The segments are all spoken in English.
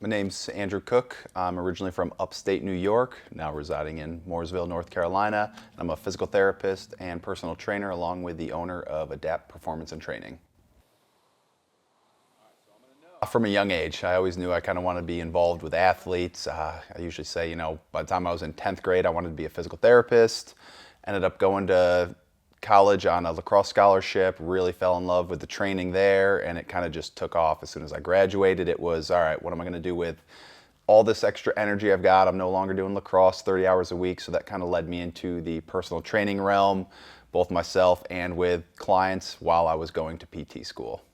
My name's Andrew Cook. I'm originally from upstate New York, now residing in Mooresville, North Carolina. I'm a physical therapist and personal trainer along with the owner of Adapt Performance and Training. From a young age, I always knew I kind of wanted to be involved with athletes. I usually say, by the time I was in 10th grade, I wanted to be a physical therapist. Ended up going to college on a lacrosse scholarship, really fell in love with the training there, and it kind of just took off. As soon as I graduated, it was, all right, what am I going to do with all this extra energy I've got? I'm no longer doing lacrosse 30 hours a week, so that kind of led me into the personal training realm, both myself and with clients while I was going to PT school.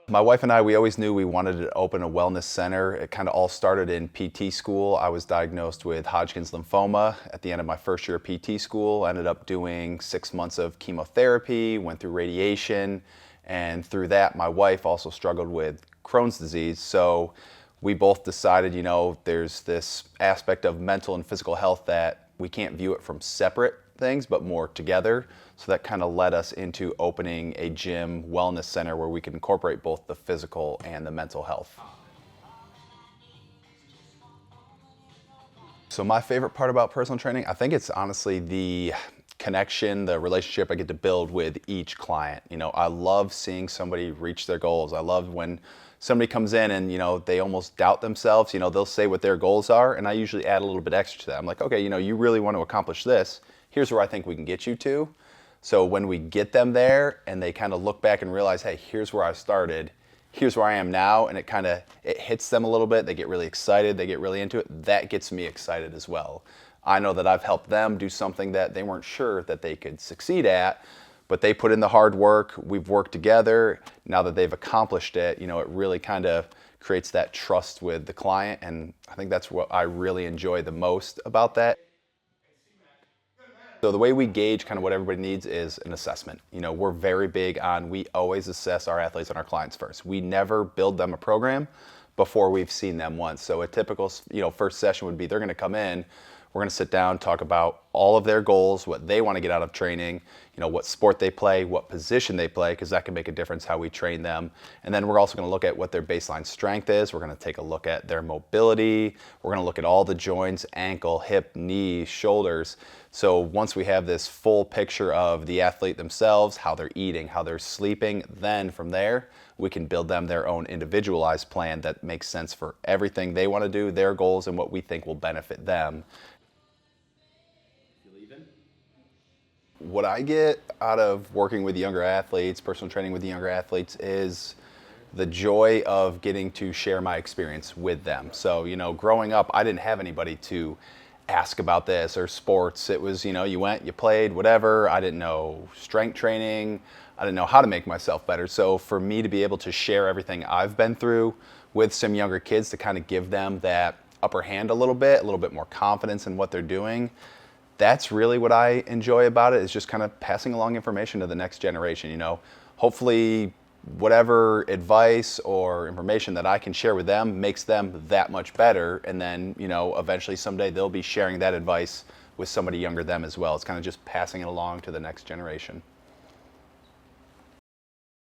My wife and I, we always knew we wanted to open a wellness center. It kind of all started in PT school. I was diagnosed with Hodgkin's lymphoma at the end of my first year of PT school. I ended up doing 6 months of chemotherapy, went through radiation, and through that, my wife also struggled with Crohn's disease. So we both decided, there's this aspect of mental and physical health that we can't view it from separate things, but more together. So that kind of led us into opening a gym wellness center where we can incorporate both the physical and the mental health. So my favorite part about personal training, I think it's honestly the connection, the relationship I get to build with each client. I love seeing somebody reach their goals. I love when somebody comes in and, they almost doubt themselves. They'll say what their goals are, and I usually add a little bit extra to that. I'm like, okay, you really want to accomplish this. Here's where I think we can get you to. So when we get them there and they kind of look back and realize, hey, here's where I started, here's where I am now, and it hits them a little bit, they get really excited, they get really into it, that gets me excited as well. I know that I've helped them do something that they weren't sure that they could succeed at, but they put in the hard work, we've worked together, now that they've accomplished it, it really kind of creates that trust with the client, and I think that's what I really enjoy the most about that. So the way we gauge kind of what everybody needs is an assessment. We're very big on, we always assess our athletes and our clients first. We never build them a program before we've seen them once. So a typical, first session would be they're going to come in, we're going to sit down, talk about all of their goals, what they want to get out of training, what sport they play, what position they play, because that can make a difference how we train them. And then we're also going to look at what their baseline strength is. We're going to take a look at their mobility. We're going to look at all the joints, ankle, hip, knee, shoulders. So once we have this full picture of the athlete themselves, how they're eating, how they're sleeping, then from there, we can build them their own individualized plan that makes sense for everything they want to do, their goals, and what we think will benefit them. What I get out of working with younger athletes, personal training with younger athletes, is the joy of getting to share my experience with them. So, growing up, I didn't have anybody to ask about this or sports. It was, you went, you played, whatever. I didn't know strength training. I didn't know how to make myself better. So for me to be able to share everything I've been through with some younger kids to kind of give them that upper hand a little bit more confidence in what they're doing, that's really what I enjoy about it, is just kind of passing along information to the next generation. Hopefully whatever advice or information that I can share with them makes them that much better, and then eventually someday they'll be sharing that advice with somebody younger than them as well. It's kind of just passing it along to the next generation.